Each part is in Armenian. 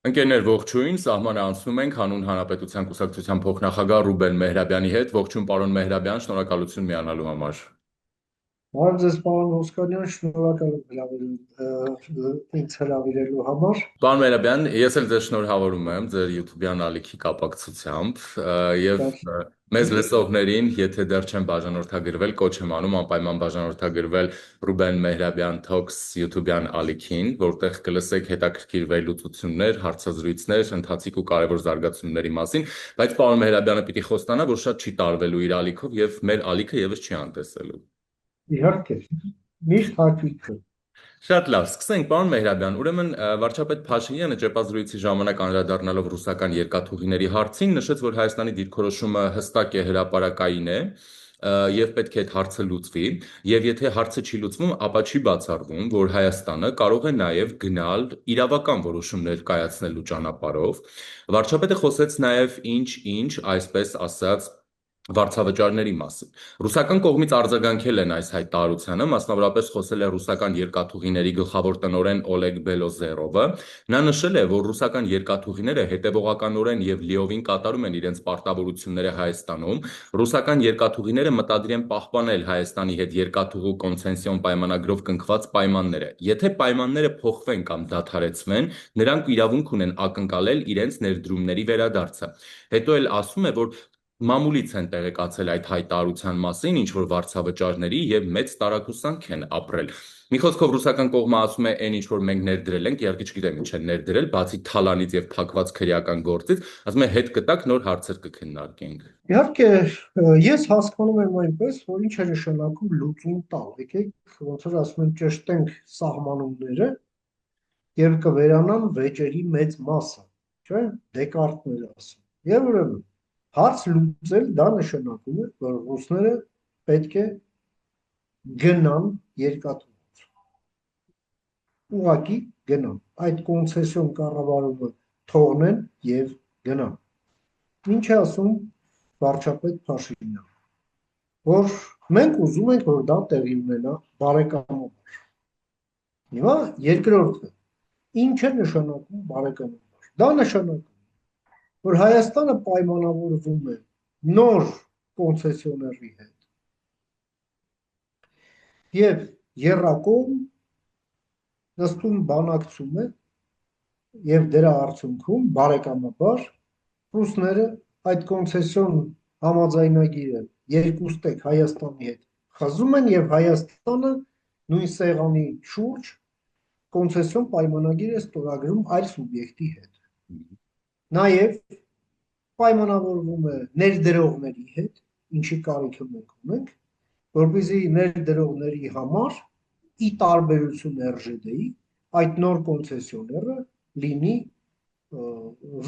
Ընկերներ ողջույն, սահմանը անցնում ենք հանուն Հանրապետության կուսակցության փոխնախագահ Ռուբեն Մեհրաբյանի հետ։ Ողջույն պարոն Մեհրաբյան, շնորհակալություն միանալու համար։ Բարև ձեզ, պարոն Ոսկանյան, շնորհակալ եմ ինձ հրավիրելու համար։ Պարոն Մեհրաբյան, ես էլ ձեզ շնորհավորում եմ ձեր YouTube-յան ալիքի կապակցությամբ եւ Շատ մեզ լսողներին, եթե դեռ չեն բաժանորդագրվել, կոչ եմ անում անպայման բաժանորդագրվել Ռուբեն Մեհրաբյան Talks YouTube-յան ալիքին, որտեղ կլսեք հետաքրքիր վերլուծություններ, հարցազրույցներ, ընթացիկ ու կարևոր զարգացումների մասին, բայց պարոն Մեհրաբյանը պիտի խոստանա, որ շատ չի տարվելու իր ալիքով եւ մեր ալիքը եւս չի անտեսելու։ իհարկե, միշտ հաճույք է։ Շատ լավ, սկսենք, պարոն Մեհրաբյան, ուրեմն վարչապետ Փաշինյանը ճեպազրույցի ժամանակ անդրադառնալով ռուսական երկաթուղիների հարցին նշեց, որ Հայաստանի դիրքորոշումը հստակ է, հրապարակային է եւ պետք է այդ հարցը լուծվի, եւ եթե հարցը չի լուծվում, ապա չի բացառվում, որ Հայաստանը կարող է նաեւ գնալ իրավական որոշումներ կայացնելու ճանապարհով։ Վարչապետը խոսեց նաեւ ինչ-ինչ, այսպես ասած, վարձավճարների մասին։ Ռուսական կողմից արձագանքել են այս հայտարարությանը, մասնավորապես խոսել է ռուսական երկաթուղիների գլխավոր տնօրեն Օլեգ Բելոզերովը։ Նա նշել է, որ ռուսական երկաթուղիները հետևողականորեն եւ լիովին կատարում են իրենց պարտավորությունները Հայաստանում։ Ռուսական երկաթուղիները մտադիր են պահպանել Հայաստանի հետ երկաթուղու կոնցեսիոն պայմանագրով կնքված պայմանները։ Եթե պայմանները փոխվեն կամ դադարեցվեն, նրանք իրավունք ունեն ակնկալել իրենց ներդրումների վերադարձը։ Հետո էլ ասում է, որ մամուլից են տեղեկացել այդ հայտարարության մասին, ինչ որ վարձավճարների եւ մեծ տարակուսանք են ապրել։ Մի խոսքով ռուսական կողմը ասում է, այն ինչ որ մենք ներդրել ենք, իհարկե չգիտեմ ինչ են ներդրել, բացի թալանից եւ փակված քրեական գործից, ասում է հետ կտակ նոր հարցեր կքննարկենք։ Իհարկե, ես հասկանում եմ այնպես, որ ինչ է նշանակում լուծում տալ։ Եկեք, ոնց որ ասում են, ճշտենք սահմանումները եւ կվերանան վեճերի մեծ մասը, չէ՞, Դեկարտն էր ասում։ Եվ ուրեմն հարց լուծել դա նշանակում է, որ ռուսները պետք է գնան երկաթուղ ուղակի գնան, այդ կոնցեսիոն կառավարումը թողնեն եւ գնան։ Ինչ է ասում վարչապետ Փաշինյանը, որ մենք ուզում ենք, որ դա տեղի ունենա բարեկամաբար։ Հիմա երկրորդը, ինչ է նշանակում բարեկամաբար։ Դա նշանակում է, որ Հայաստանը պայմանավորվում է նոր կոնցեսիոների հետ եւ երրակողմ նստում բանակցում է եւ դրա արդյունքում բարեկամաբար ռուսները այդ կոնցեսիոն համաձայնագիրը երկուստեք Հայաստանի հետ խզում են եւ Հայաստանը նույն սեղանի շուրջ կոնցեսիոն պայմանագիր է ստորագրում այլ սուբյեկտի հետ։ Նաեւ պայմանավորվում է ներդրողների հետ, ինչի կարիքը մենք ունենք, որպեսզի ներդրողների համար ի տարբերություն ՌԺԴ-ի այդ նոր կոնցեսիոները լինի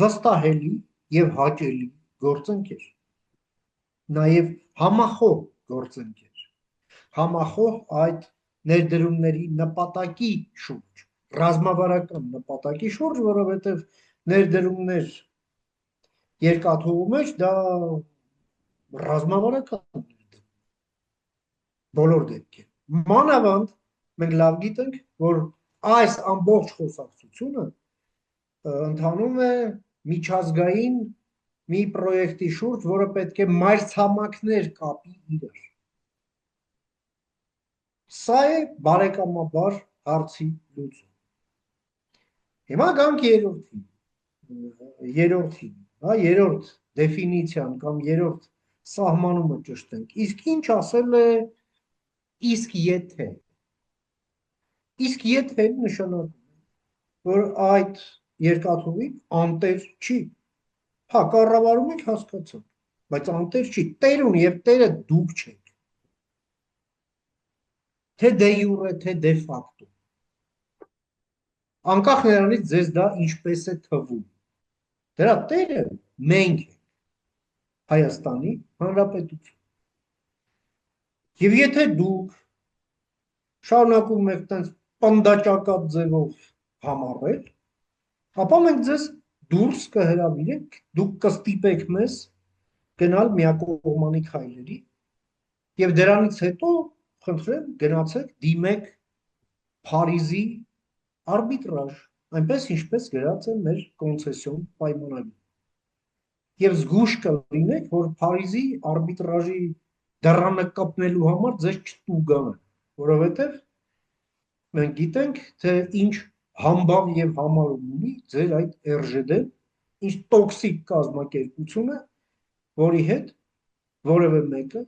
վստահելի եւ հաճելի գործընկեր, նաեւ համախոհ գործընկեր, համախոհ այդ ներդրումների նպատակի շուրջ, ռազմավարական նպատակի շուրջ, որովհետեւ ներդրումներ երկաթուղու մեջ դա ռազմավարական բոլոր դեպքերում։ Մանավանդ մենք լավ գիտենք, որ այս ամբողջ խոսակցությունը ընթանում է միջազգային մի պրոյեկտի շուրջ, որը պետք է մայրցամաքներ կապի իրար։ Սա է բարեկամաբար հարցի լուծում։ Հիմա գանք երրորդ դեֆինիցիան կամ երրորդ սահմանումը ճշտենք։ Իսկ ինչ ասել է իսկ եթե նշանակում է, որ այդ երկաթուղին անտեր չի։ Հա, կառավարում եք հասկացա, բայց անտեր չի, տեր ունի եւ տերը դուք չեք։ Թե դե յուրե, թե դե ֆակտո։ Անկախ նրանից ձեզ դա ինչպես է թվում։ Դրա տերը մենք ենք, Հայաստանի Հանրապետություն։ Եվ եթե դուք շարունակում եք տենց պնդաճակատ ձևով համառել, ապա մենք ձեզ դուրս կհրավիրենք, դուք կստիպեք մեզ գնալ միակողմանի քայլերի եւ դրանից հետո խնդրեմ գնացեք դիմեք Փարիզի արբիտրաժ, այնպես ինչպես գրած է մեր կոնցեսիոն պայմանագրում։ Եվ զգուշ կլինեք, որ Փարիզի արբիտրաժի դռանը կապնելու համար ձեզ չտուգան, որովհետև մենք գիտենք, թե ինչ համբավ եւ համարում ունի ձեր այդ RЖD-ն, ինչ տոքսիկ կազմակերպություն է, որի հետ որևէ մեկը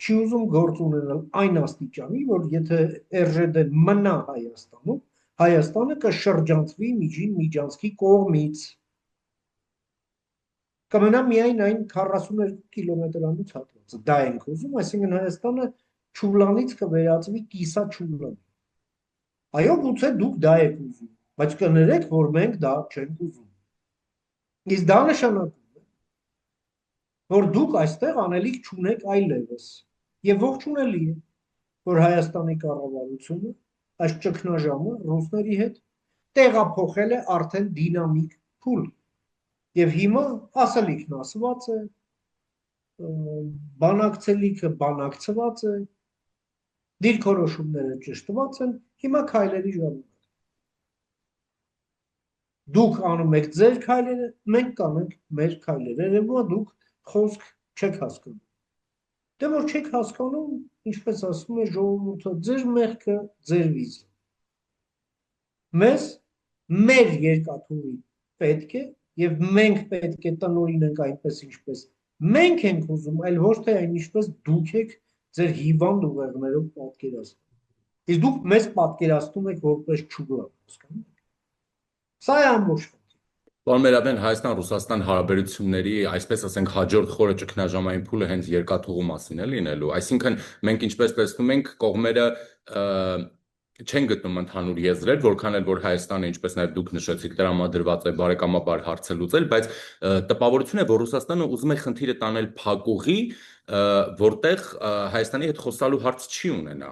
չի ուզում գործ ունենալ այն աստիճանի, որ եթե RЖD-ն մնա Հայաստանում, Հայաստանը կշրջանցվի միջին միջանցքի կողմից։ Կմնա միայն այն 42 կիլոմետրանոց հատվածը, դա ենք ուզում, այսինքն Հայաստանը Չուլանից կվերածվի կիսաչուլան։ Այո, գուցե դուք դա եք ուզում, բայց կներեք, որ մենք դա չենք ուզում։ Իսկ դա նշանակում է, որ դուք այստեղ անելիք չունեք այլևս։ Եվ ողջունելի է, որ Հայաստանի կառավարությունը այս ճգնաժամը ռուսների հետ տեղափոխել է արդեն դինամիկ փուլ։ Եվ հիմա ասելիքն ասված է, բանակցելիքը բանակցված է, դիրքորոշումները ճշտված են, հիմա քայլերի ժամանակ։ Դուք անում եք ձեր քայլերը, մենք կանենք մեր քայլերը, երևում է դուք խոսք չեք հասկանում։ Դե որ չեք հասկանում, ինչպես ասում է ժողովուրդը, ձեր մեղքը ձեր վիզը։ Մեզ մեր երկաթուղի պետք է եւ մենք պետք է տնօրինենք այնպես ինչպես մենք ենք ուզում, այլ ոչ թե այն ինչպես դուք եք ձեր հիվանդ ուղեղներով պատկերացնում։ Իսկ դուք մեզ պատկերացնում եք որպես չուգա, հասկանում եք։ Սա է ամբողջ խնդիրը։ Պարոն Մերաբյան, Հայաստան-Ռուսաստան հարաբերությունների, այսպես ասենք, հաջորդ խորը ճգնաժամային փուլը հենց երկաթուղու մասին է լինելու։ Այսինքն մենք ինչպես տեսնում ենք, կողմերը չեն գտնում ընդհանուր եզրեր, որքան էլ որ Հայաստանը, ինչպես նաև դուք նշեցիք, տրամադրված է բարեկամաբար հարցը լուծել, բայց տպավորություն է, որ Ռուսաստանը ուզում է խնդիրը տանել փակուղի, որտեղ Հայաստանի հետ խոսալու հարց չի ունենա։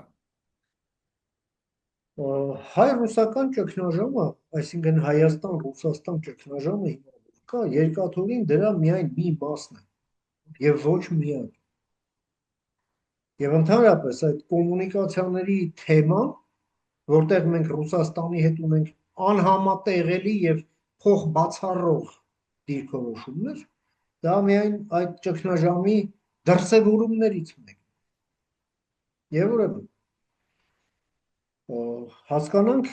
Հայ-ռուսական ճգնաժամը, այսինքն Հայաստան-Ռուսաստան ճգնաժամը հիմա կա, երկաթուղին դրա միայն մի մասն է եւ ոչ միայն։ Եվ ընդհանրապես այդ կոմունիկացիաների թեման, որտեղ մենք Ռուսաստանի հետ ունենք անհամատեղելի եւ փոխբացառող դիրքորոշումներ, դա միայն այդ ճգնաժամի դրսևորումներից մեկն է։ Եվ ուրեմն հասկանանք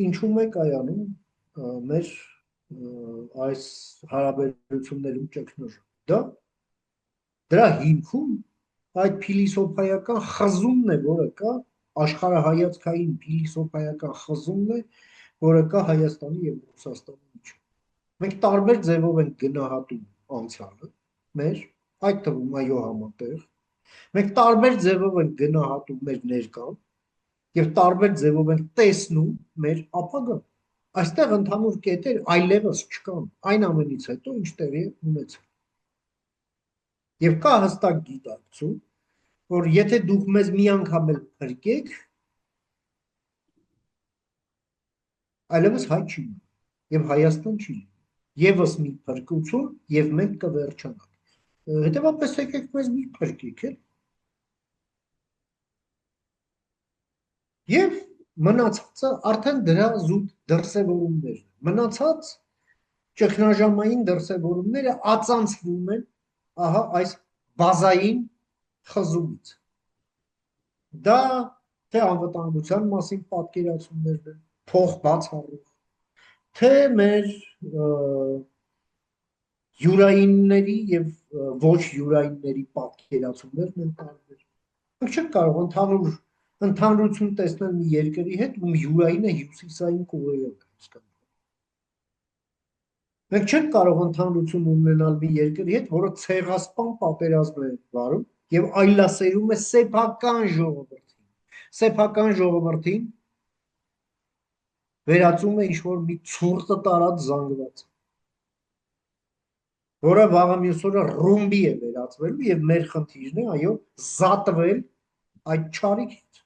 ինչու է կայանում մեր այս հարաբերություններում ճգնաժամ։ Դրա հիմքում այդ փիլիսոփայական խզումն է, որը կա, աշխարհայացքային փիլիսոփայական խզումն է, որը կա Հայաստանի եւ Ռուսաստանի միջեւ։ Մենք տարբեր ձևով ենք գնահատում անցյալը մեր, այդ թվում այո համատեղ։ Մենք տարբեր ձևով ենք գնահատում մեր ներկան եւ տարբեր ձևով ենք տեսնում մեր ապագան։ Այստեղ ընդհանուր կետեր այլևս չկան, այն ամենից հետո ինչ տեղի է ունեցել։ Եվ կա հստակ գիտակցում, որ եթե դուք մեզ մի անգամ էլ փրկեք, այլևս հայ չի մնա, եւ Հայաստան չի լինի։ Եվս մի փրկություն եւ մենք կվերջանանք։ Հետևաբար եկեք մեզ մի փրկեք էլ։ Եվ մնացածը արդեն դրա զուտ դրսևորումներն են։ Մնացած ճգնաժամային դրսևորումները ածանցվում են ահա այս բազային խզումից։ Դա թե անվտանգության մասին պատկերացումներն են, փոխբացառող, թե մեր յուրայինների եւ ոչ յուրայինների պատկերացումներն են տարբեր։ Մենք չենք կարող ընդհանրություն տեսնել մի երկրի հետ, ում յուրայինը հյուսիսային Կորեան է, հասկանում։ Մենք չենք կարող ընդհանրություն ունենալ մի երկրի հետ, որը ցեղասպան պատերազմ է վարում եւ այլասերում է սեփական ժողովրդին։ Սեփական ժողովրդին վերածում է ինչ-որ մի ցուրտը տարած զանգված, որը վաղը մյուս օրը ռումբի է վերածվելու եւ մեր խնդիրն է, այո, զատվել այդ չարիքից։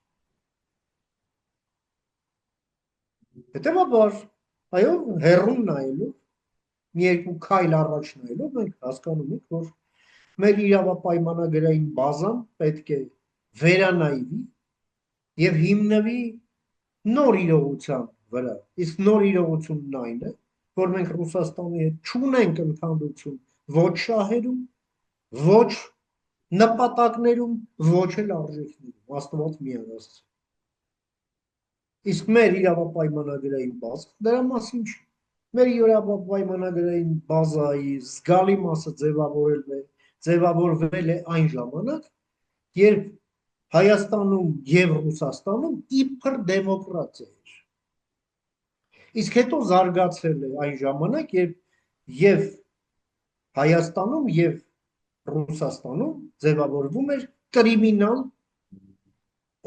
Հետևաբար, այո, հեռուն նայելով, մի երկու քայլ առաջ նայելով, մենք հասկանում ենք, որ մեր իրավապայմանագրային բազան պետք է վերանայվի եւ հիմնվի նոր իրողության վրա։ Իսկ նոր իրողությունն այն է, որ մենք Ռուսաստանի հետ չունենք ընդհանրություն ոչ շահերում, ոչ նպատակներում, ոչ էլ արժեքներում, Աստված միայն Աստծո։ Իսկ մեր իրավապայմանագրային բազա դրա մասին չի։ Մեր իրավապայմանագրային բազայի զգալի մասը ձևավորվել է այն ժամանակ, երբ Հայաստանում եւ Ռուսաստանում իբր դեմոկրատիա էր։ Իսկ հետո զարգացել է այն ժամանակ, երբ եւ Հայաստանում եւ Ռուսաստանում ձևավորվում էր կրիմինալ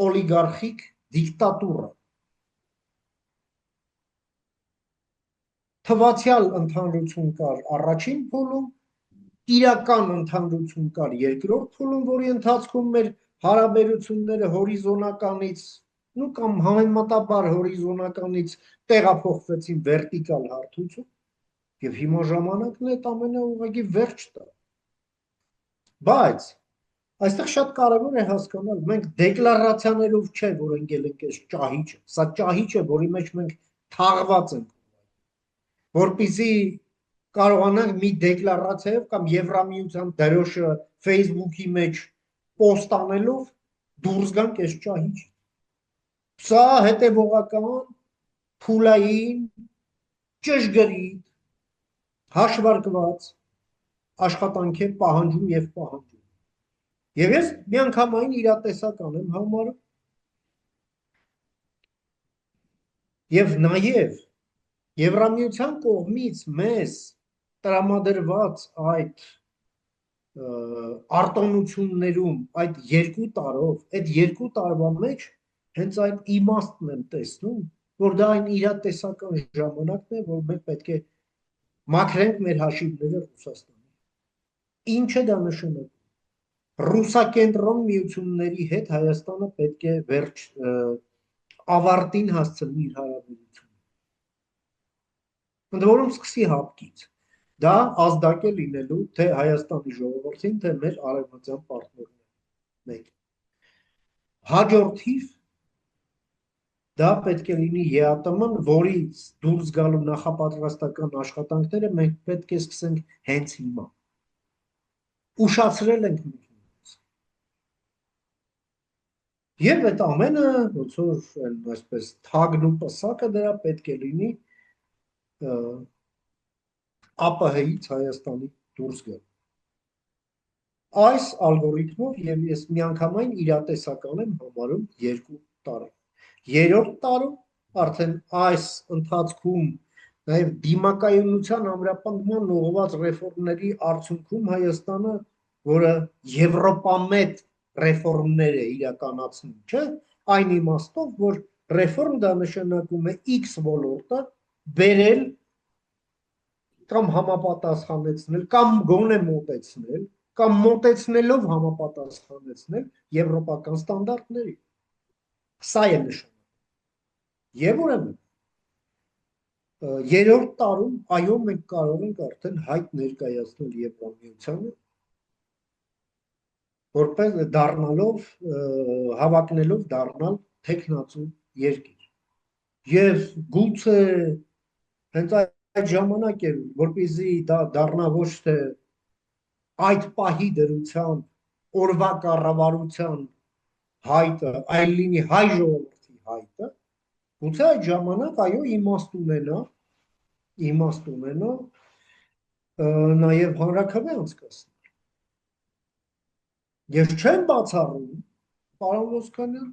օլիգարխիկ դիկտատուրա։ Թվացյալ ընդհանրություն կար առաջին փուլում, իրական ընդհանրություն կար երկրորդ փուլում, որի ընթացքում մեր հարաբերությունները հորիզոնականից կամ համեմատաբար հորիզոնականից տեղափոխվեցին վերտիկալ հարթություն, եւ հիմա ժամանակն է այդ ամենը ուղղակի վերջ տա։ Բայց այստեղ շատ կարևոր է հասկանալ, մենք դեկլարացիաներով չէ, որ ընկել ենք այս ճահիճը, սա ճահիճ է, որի մեջ մենք թաղված ենք, որպեսզի կարողանանք մի դեկլարացիայով կամ Եվրամիության դրոշը Facebook-ի մեջ post անելով դուրս գանք այս ճահիճից։ Սա հետևողական, փուլային, ճշգրիտ, հաշվարկված աշխատանք է պահանջում եւ պահանջում։ Եվ ես միանգամայն իրատեսական եմ համարում։ Եվ նաեւ Եվրամիության կողմից մեզ տրամադրված այդ արտոնություններում այդ 2 տարով, այդ 2 տարվա մեջ հենց այդ իմաստն եմ տեսնում, որ դա այն իրատեսական ժամանակն է, որ մենք պետք է մաքրենք մեր հաշիվները Ռուսաստանի։ Ինչ է դա նշանակում։ Ռուսակենտրոն միությունների հետ Հայաստանը պետք է վերջ ավարտին հասցնի իր հարաբերությունները։ Ընդ որում սկսի հապկից։ Դա ազդակ է լինելու թե Հայաստանի ժողովրդին, թե մեր արևմտյան պարտներներին։ Հաջորդիվ դա պետք է լինի ԵԱՏՄ-ն, որից դուրս գալու նախապատրաստական աշխատանքները մենք պետք է սկսենք հենց հիմա։ Ուշացրել ենք մենք։ Եվ այդ ամենը, ոնց որ այսպես թագն ու պսակը դրա պետք է լինի ԱՊՀ-ից Հայաստանի դուրս գալ։ Այս ալգորիթմով եւ ես միանգամայն իրատեսական եմ համարում 2 տարի։ Երրորդ տարում արդեն այս ընթացքում նաեւ դիմակայունության ամրապնդման ուղղված ռեֆորմների արդյունքում Հայաստանը, որը եվրոպամետ ռեֆորմներ է իրականացնում, չէ, այն իմաստով, որ ռեֆորմ դա նշանակում է X ոլորտը բերել կամ համապատասխանեցնել, կամ գոնե մոտեցնել, կամ մոտեցնելով համապատասխանեցնել եվրոպական ստանդարտների։ Սա է նշանակում։ Եվ ուրեմն երրորդ տարում այո մենք կարող ենք արդեն հայտ ներկայացնել Եվրամիությանը, որպես դառնալով հավակնելով դառնալ տեխնացու երկիր։ Եվ գուցե հենց այդ ժամանակ է, որպեսզի դա դառնա ոչ թե այդ պահի դրության օրվա կառավարության հայտը, այլ լինի հայ ժողովրդի հայտը, գուցե այդ ժամանակ այո իմաստ ունենա նաև հանրաքվե անցկացնել։ Եվ չեմ բացառում, պարոն Ոսկանյան,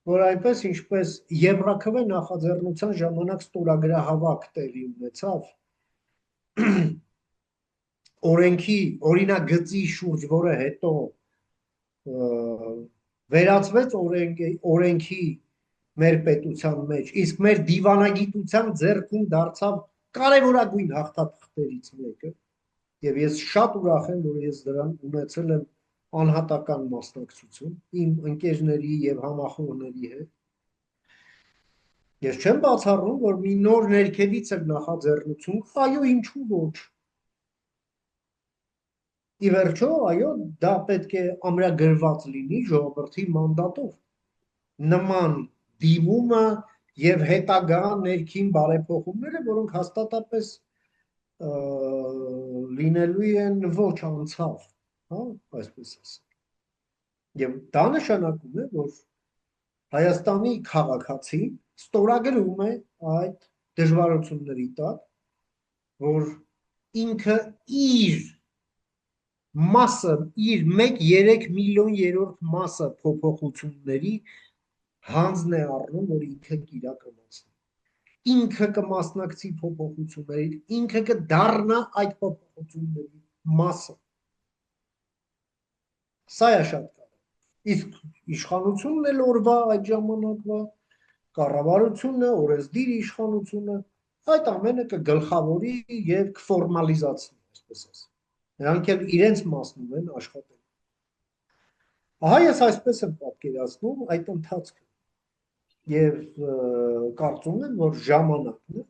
որ այնպես ինչպես Եվրաքվե նախաձեռնության ժամանակ ստորագրահավաք տեղի ունեցավ օրինագծի շուրջ, որը հետո վերածվեց օրենքի մեր պետության մեջ, իսկ մեր դիվանագիտության ձեռքում դարձավ կարևորագույն հաղթաթղթերից մեկը, եւ ես շատ ուրախ եմ, որ ես դրան ունեցել եմ անհատական մասնակցություն իմ ընկերների եւ համախոհների հետ։ Ես չեմ բացառում, որ մի նոր ներքևից էլ նախաձեռնություն, այո, ինչու ոչ։ Ի վերջո, այո, դա պետք է ամրագրված լինի ժողովրդի մանդատով։ Նման դիմումը եւ հետագա ներքին բարեփոխումները, որոնք հաստատապես լինելու են ոչ անցավ, հա, այսպես ասած։ Եվ դա նշանակում է, որ Հայաստանի քաղաքացին ստորագրում է այդ դժվարությունների տակ, որ ինքը իր մասը, իր 1-3 միլիոն երրորդ մասը փոփոխությունների հանձն է առնում, որ ինքը կիրականացնի։ Ինքը կմասնակցի փոփոխություններին, ինքը կդառնա այդ փոփոխությունների մասը։ Սա է շատ կարևոր։ Իսկ իշխանությունն էլ օրվա այդ ժամանակվա կառավարությունը, օրենսդիր իշխանությունը այդ ամենը կգլխավորի եւ կֆորմալիզացնի, այսպես ասած։ Նրանք էլ իրենց մասնում են աշխատել։ Ահա ես այսպես եմ պատկերացնում այդ ընթացքը եւ կարծում եմ, որ ժամանակն է,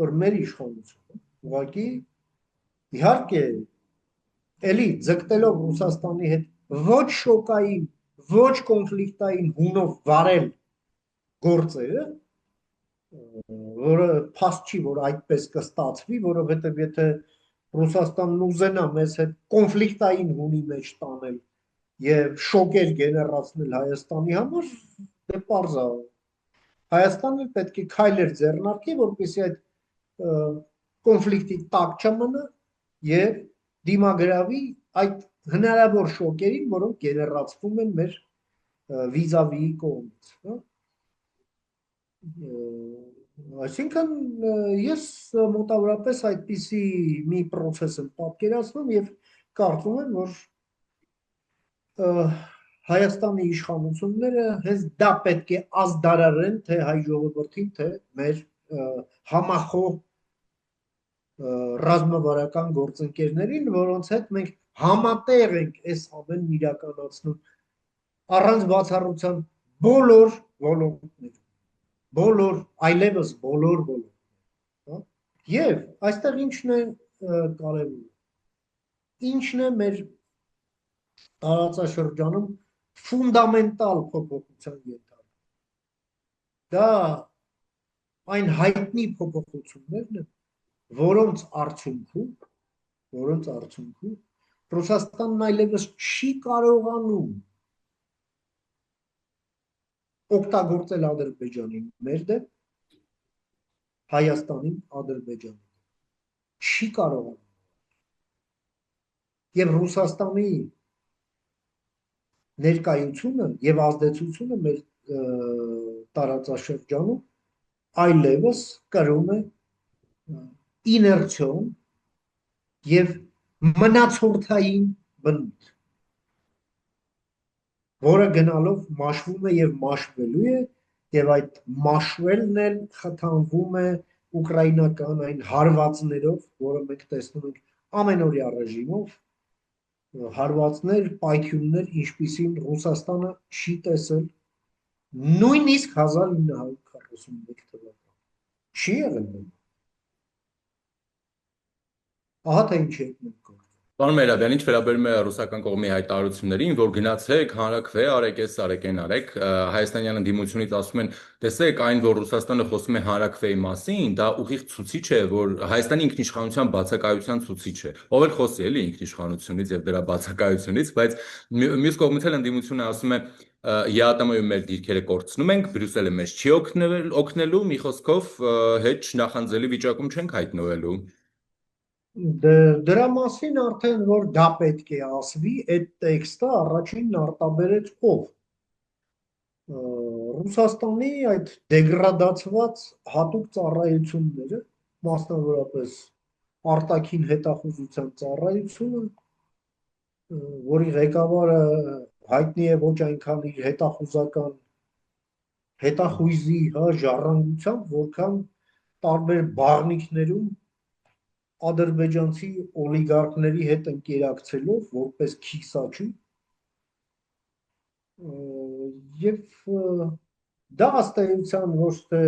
որ մեր իշխանությունը ուղղակի իհարկե էլի ձգտելով Ռուսաստանի հետ ոչ շոկային, ոչ կոնֆլիկտային հունով վարել գործերը, որը փաստ չի, որ այդպես կստացվի, որովհետև եթե Ռուսաստանն ուզենա մեզ հետ կոնֆլիկտային հունի մեջ տանել եւ շոկեր գեներացնել Հայաստանի համար, դե պարզ է։ Հայաստանը պետք է քայլեր ձեռնարկի, որպեսզի այդ կոնֆլիկտի տակ չմնա եւ դիմագրավի այդ հնարավոր շոկերին, որոնք գեներացվում են մեր վիզավիի կողմից, հա։ Այսինքն ես մոտավորապես այդպիսի մի process եմ պատկերացնում եւ կարծում եմ, որ Հայաստանի իշխանությունները հենց դա պետք է ազդարարեն թե հայ ժողովրդին, թե մեր համախոհ ռազմավարական գործընկերներին, որոնց հետ մենք համատեղ ենք այս ամենն իրականացնում առանց բացառության բոլոր ոլորտներում, բոլոր, այլևս բոլոր ոլորտներում։ Եվ այստեղ ինչն է կարևորը, ինչն է մեր տարածաշրջանում ֆունդամենտալ փոփոխության ենթարկում։ Դա այն հայտնի փոփոխություններն են, որոնց արդյունքում Ռուսաստանն այլևս չի կարողանում օգտագործել Ադրբեջանին մեր դեմ, Հայաստանին Ադրբեջանին չի կարողանում։ Եվ Ռուսաստանի ներկայությունը եւ ազդեցությունը մեր տարածաշրջանում այլևս կրում է իներցիոն եւ մնացորդային բնույթ, որը գնալով մաշվում է եւ մաշվելու է, եւ այդ մաշվելն էլ խթանվում է ուկրաինական այն հարվածներով, որը մենք տեսնում ենք ամենօրյա ռեժիմով, հարվածներ, պայթյուններ, ինչպիսին Ռուսաստանը չի տեսել նույնիսկ 1941 թվականին։ Չի եղել։ Ահա թե ինչ է մենք գործում։ Պարոն Մերաբյան, ինչ վերաբերում է ռուսական կողմի հայտարարություններին, որ գնացեք, հանրաքվե արեք, էս արեք, այն արեք, հայաստանյան ընդդիմությունից ասում են, տեսեք, այն, որ Ռուսաստանը խոսում է հանրաքվեի մասին, դա ուղիղ ցուցիչ է, որ Հայաստանի ինքնիշխանության բացակայության ցուցիչ է։ Ով էլ խոսի էլի ինքնիշխանությունից եւ դրա բացակայությունից, բայց մյուս կողմից էլ ընդդիմությունը ասում է ԵԱՏՄ-ում մեր դիրքերը կորցնում ենք, Բրյուսելը մեզ չի օգնելու, մի խոսքով հետ նախանձելի վիճակում չենք հայտնվելու։ Դրա մասին արդեն որ դա պետք է ասվի, այդ տեքստը առաջին արտաբերեց ով։ Ռուսաստանի այդ դեգրադացված հատուկ ծառայությունները, մասնավորապես արտաքին հետախուզության ծառայությունը, որի ղեկավարը հայտնի է ոչ այնքան իր հետախույզի ժառանգությամբ, որքան տարբեր բաղնիքներում ադրբեջանցի օլիգարխների հետ ընկերակցելով որպես քիսաչի եւ դա ըստ էության ոչ թե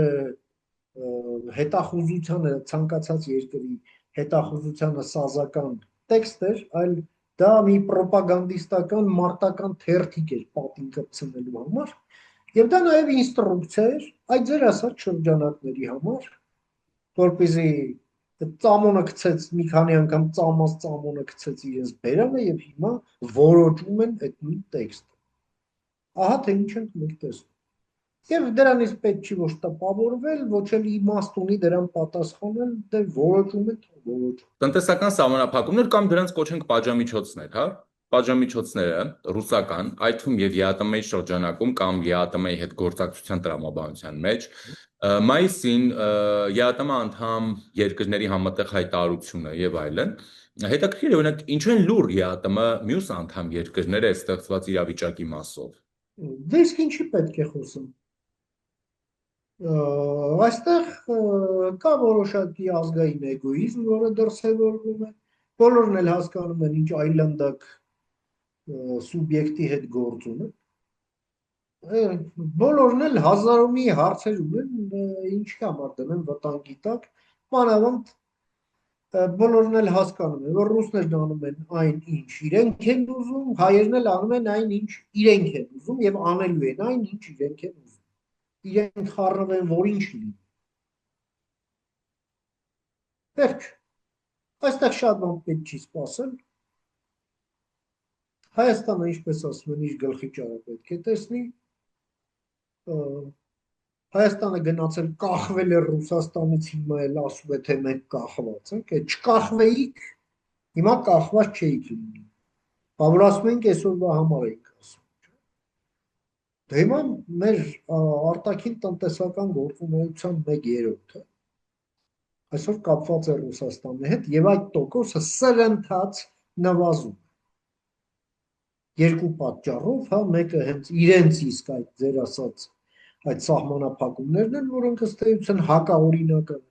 հետախուզությանը ցանկացած երկրի հետախուզությանը սազական տեքստ էր, այլ դա մի պրոպագանդիստական մարտական թերթիկ էր պատին կպցնելու համար Եվ դա նաև ինստրուկցիա էր այդ ձեր ասած շրջանակների համար, որպեսզի ծամոնը գցեց մի քանի անգամ ծամոնը գցեց իրենց բերանը եւ հիմա որոճում են այդ նույն տեքստը։ Ահա թե ինչ ենք մենք տեսնում։ Եվ դրանից պետք չի ոչ տպավորվել, ոչ էլ իմաստ ունի դրան պատասխանել, դե որոճում են, որոճ։ Տնտեսական սահմանափակումներ կամ դրանց կոչենք պատժամիջոցներ, հա։ Պատժամիջոցները ռուսական, այդ թվում եւ ԵԱՏՄ-ի շրջանակում կամ ԵԱՏՄ-ի հետ գործակցության տրամաբանության մեջ մայիսին ԵԱՏՄ անդամ երկրների համատեղ հայտարարությունը եւ այլն հետաքրքիր է օրինակ ինչու են լուր ԵԱՏՄ մյուս անդամ երկրները ստեղծված իրավիճակի մասով։ Դե իսկ ինչի պետք է խոսում։ Այստեղ կա որոշակի ազգային էգոիզմ, որը դրսևորվում է։ Բոլորն էլ հասկանում են ինչ այլանդակ սուբյեկտի հետ գործ ունեն։ Բոլորն էլ հազար ու մի հարցեր ունեն, ինչի համար դնեն վտանգի տակ, մանավանդ բոլորն էլ հասկանում են, որ ռուսներն անում են այն, ինչ իրենք են ուզում, հայերն էլ անում են այն, ինչ իրենք են ուզում եւ անելու են այն, ինչ իրենք են ուզում։ Իրենք խառնում են, որ ինչ լինի։ Վերջ։ Այստեղ շատ բան պետք չի սպասել։ Հայաստանը, ինչպես ասում են, իր գլխի ճարը պետք է տեսնի։ Հայաստանը գնացել կախվել է Ռուսաստանից, հիմա էլ ասում է, թե մենք կախված ենք, այդ չկախվեիք, հիմա կախված չէիք լինի։ Բա որ ասում ենք այսօրվա համար ենք ասում։ Դե հիմա մեր արտաքին տնտեսական գործունեության 1/3-ը այսօր կապված է Ռուսաստանի հետ եւ այդ տոկոսը սրընթաց նվազում է։ Երկու պատճառով, հա, մեկը հենց իրենց իսկ այդ ձեր ասած այդ սահմանափակումներն են, որոնք ըստ էության հակաօրինական են։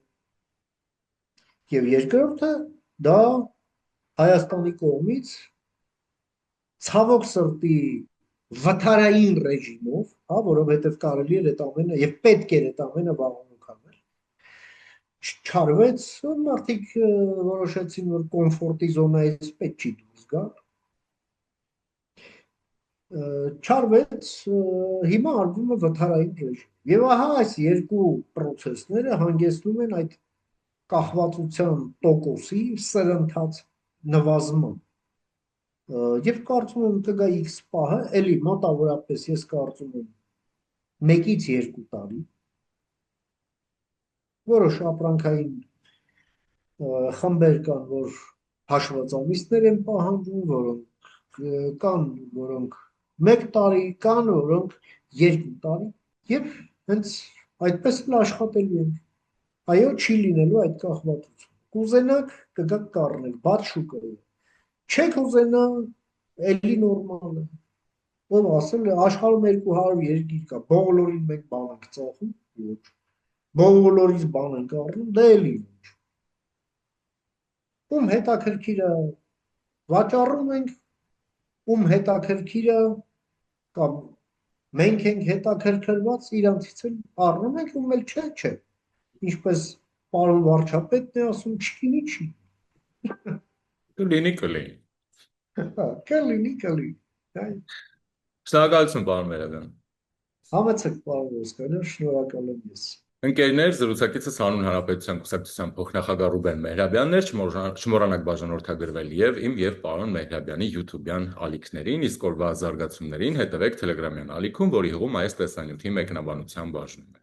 Եվ երկրորդը դա Հայաստանի կողմից ցավոք սրտի վթարային ռեժիմով, հա, որովհետև կարելի էր այդ ամենը եւ պետք էր այդ ամենը վաղուց անել։ Չարվեց, մարդիկ որոշեցին, որ կոմֆորտի զոնայից պետք չի դուրս գալ։ Չարվեց, հիմա արվում է վթարային ռեժիմ։ Եվ ահա այս երկու process-ները հանգեցնում են այդ կախվածության տոկոսի սրընթաց նվազման։ Եվ կարծում եմ կգա X պահը, էլի մոտավորապես ես կարծում եմ 1-ից 2 տարի, որոշ ապրանքային խմբեր կան, որ հաշված ամիսներ են պահանջում, որոնք կան, որոնք 1 տարի, կան, որոնք 2 տարի, եւ հենց այդպես էլ աշխատելու ենք։ Այո, չի լինելու այդ կախվածություն։ Կուզենաք կգաք կառնել, բաց շուկայով։ Չեք ուզենա, էլի նորմալ է։ Ով ասել է, աշխարհում 200 երկիր կա, բոլորին մենք բան ենք ծախում, ոչ։ Բոլորից բան ենք առնում, դա էլի ոչ։ Ում հետաքրքիրը վաճառում ենք, ում հետաքրքիրը կամ մենք ենք հետաքրքրված, իրանցից էլ առնում ենք, ում էլ չէ։ Ինչպես պարոն վարչապետն է ասում, չլինի չի։ Կլինի կլինի։ Կլինի։ Շնորհակալություն, պարոն Մերաբյան։ Համեցեք, պարոն Ոսկանյան, շնորհակալ եմ ես։ Ընկերներ, զրուցակիցս Հանուն Հանրապետության կուսակցության փոխնախագահ Ռուբեն Մեհրաբյանն էր, չմոռանաք բաժանորդագրվել եւ իմ եւ պարոն Մեհրաբյանի YouTube-յան ալիքներին, իսկ օրվա զարգացումներին հետևեք Telegram-յան ալիքում, որի հողում այս տեսանյութի մեկնաբանության բաժնում է։